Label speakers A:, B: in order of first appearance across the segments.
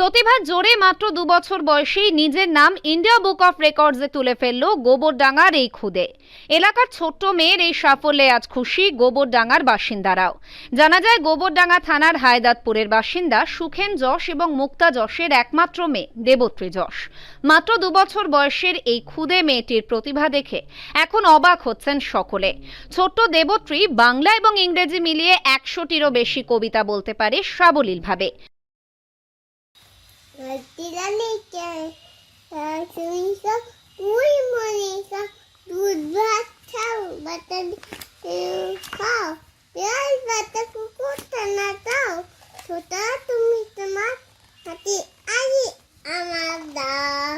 A: প্রতিভার জোরে মাত্র 2 বছর বয়সেই নিজের নাম ইন্ডিয়া বুক অফ রেকর্ডসে তুলে ফেলল গোবরডাঙ্গার এই খুদে। এলাকার ছোট্ট মেয়ের এই সাফল্যে আজ খুশি গোবরডাঙ্গার বাসিন্দারাও। জানা যায় গোবরডাঙ্গা থানার হায়দাতপুরের বাসিন্দা সুখেন যশ এবং মুক্তা যশের একমাত্র মেয়ে দেবত্রী যশ। মাত্র 2 বছর বয়সের এই খুদে মেয়েটির প্রতিভা দেখে এখন অবাক হচ্ছেন সকলে। ছোট্ট দেবত্রী বাংলা এবং ইংরেজি মিলিয়ে 100টিরও বেশি কবিতা বলতে পারে সাবলীলভাবে।
B: दूध भात खाओ बटन खाओ प्याज बाता कुकुर तना खाओ छोटा তুমি তোমার হাতে আজি আমার দাও।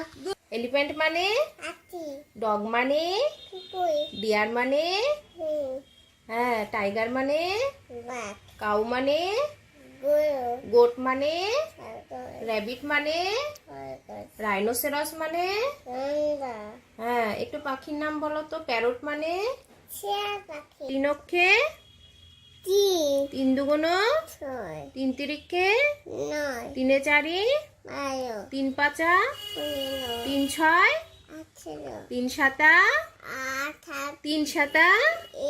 C: এলিফ্যান্ট মানে
B: হাতি,
C: ডগ মানে
B: কুকুর,
C: ডিয়ার মানে হ্যাঁ, টাইগার মানে
B: বাঘ,
C: কাউ মানে
B: গরু,
C: গোট মানে
B: ছাগল,
C: র্যাবিট মানে
B: খরগোশ,
C: রাইনোসেরাস মানে
B: গন্ডা,
C: হ্যাঁ, একটু পাখির নাম বলো তো। প্যারট মানে
B: টিয়া পাখি,
C: তিন অক্ষে, তিন দুগুণ,
B: ছয়,
C: তিন তিরিক্ষে,
B: নয়,
C: তিনে চারি,
B: 12,
C: তিন পাঁচা,
B: 15,
C: তিন ছয়,
B: 18,
C: তিন সাতা,
B: 18,
C: তিন সাতা,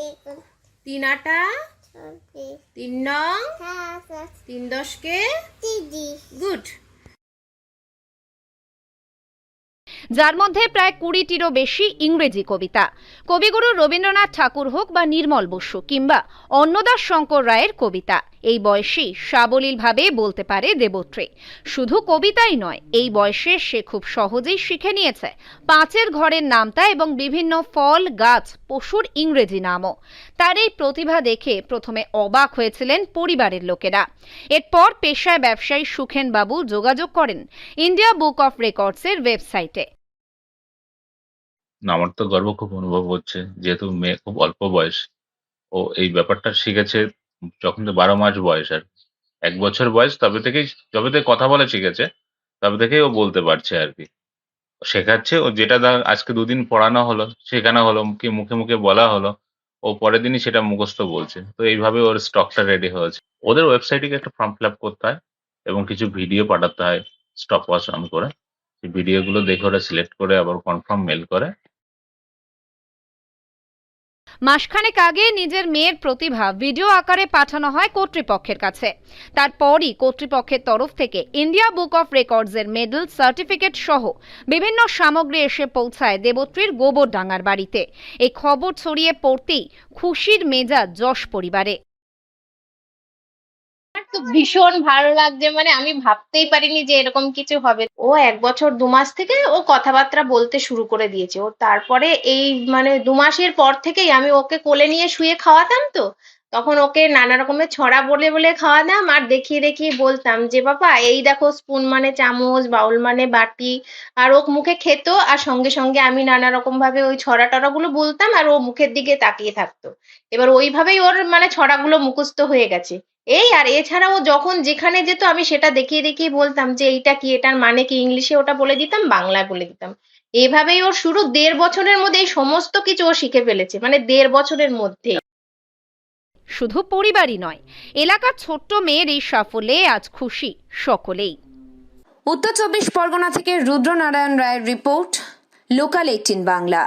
B: 21,
C: তিন আটা,
B: 24,
C: তিন নং,
B: 25,
C: তিন দশকে
B: 30,
C: গুড।
A: যার মধ্যে প্রায় 20টিরও বেশি ইংরেজি কবিতা। কবিগুরু রবীন্দ্রনাথ ঠাকুর হোক বা নির্মল বসু কিংবা অন্নদাস শঙ্কর রায়ের কবিতা, এই বয়সেই সাবলীলভাবে বলতে পারে দেবত্রী। শুধু কবিতাই নয়, এই বয়সে সে খুব সহজেই শিখে নিয়েছে 5-এর ঘরের নামতা এবং বিভিন্ন ফল, গাছ, পশুর ইংরেজি নামও। তার এই প্রতিভা দেখে প্রথমে অবাক হয়েছিলেন পরিবারের লোকেরা। এরপর পেশায় ব্যবসায়ী সুখেন বাবু যোগাযোগ করেন ইন্ডিয়া বুক অফ রেকর্ডসের ওয়েবসাইটে।
D: আমার তো গর্ব খুব অনুভব হচ্ছে, যেহেতু মেয়ে খুব অল্প বয়স, ও এই ব্যাপারটা শিখেছে যখন 12 মাস বয়স। আর 1 বছর বয়স যবে থেকে কথা বলা শিখেছে, তবে থেকেই ও বলতে পারছে আর কি। শেখাচ্ছে ও, যেটা আজকে 2 দিন পড়ানো হলো, শেখানো হলো, কি মুখে মুখে বলা হলো, ও পরের দিনই সেটা মুখস্থ বলছে। তো এইভাবে ওর স্টকটা রেডি হয়েছে। ওদের ওয়েবসাইটে একটা ফর্ম ফিল আপ করতে হয় এবং কিছু ভিডিও পাঠাতে হয় স্টপ ওয়াচ অন করে। সেই ভিডিওগুলো দেখে ওরা সিলেক্ট করে আবার কনফার্ম মেল করে।
A: মাসখানেক আগে নিজের মেয়ের প্রতিভা ভিডিও আকারে পাঠানো হয় কর্তৃপক্ষের কাছে। তারপরই কর্তৃপক্ষের তরফ থেকে ইন্ডিয়া বুক অফ রেকর্ডসের মেডেল, সার্টিফিকেট সহ বিভিন্ন সামগ্রী এসে পৌঁছায় দেবত্রীর গোবরডাঙ্গার বাড়িতে। এই খবর ছড়িয়ে পড়তেই খুশির মেজাজ যশ পরিবারে।
C: তো ভীষণ ভালো লাগছে, মানে আমি ভাবতেই পারিনি যে এরকম কিছু হবে। ও 1 বছর 2 মাস থেকে ও কথাবার্তা বলতে শুরু করে দিয়েছে। ও তারপরে এই মানে 2 মাসের পর থেকেই আমি ওকে কোলে নিয়ে শুয়ে খাওয়াতাম, তো তখন ওকে নানা রকমের ছড়া বলে বলে খাওয়াতাম আর দেখিয়ে দেখিয়ে বলতাম যে বাবা এই দেখো, স্পুন মানে চামচ, বাউল মানে বাটি। আর ও মুখে খেত আর সঙ্গে সঙ্গে আমি নানা রকম ভাবে ওই ছড়া টড়াগুলো বলতাম আর ও মুখের দিকে তাকিয়ে থাকতো। এবার ওইভাবেই ওর মানে ছড়াগুলো মুখস্থ হয়ে গেছে। এই আর এছাড়া ও যখন যেখানে যেত আমি সেটা দেখিয়ে দেখিয়ে বলতাম যে এইটা কি, এটার মানে কি, ইংলিশে ওটা বলে দিতাম, বাংলায় বলে দিতাম। এইভাবেই ওর শুরু। 1.5 বছরের মধ্যে এই সমস্ত কিছু ও শিখে ফেলেছে, মানে 1.5 বছরের মধ্যে।
A: শুধু পরিবারই নয়, এলাকার ছোট্ট মেয়ের এই সাফল্যে আজ খুশি সকলেই।
E: উত্তর 24 পরগনা থেকে রুদ্রনারায়ণ রায়ের রিপোর্ট, লোকাল 18 বাংলা।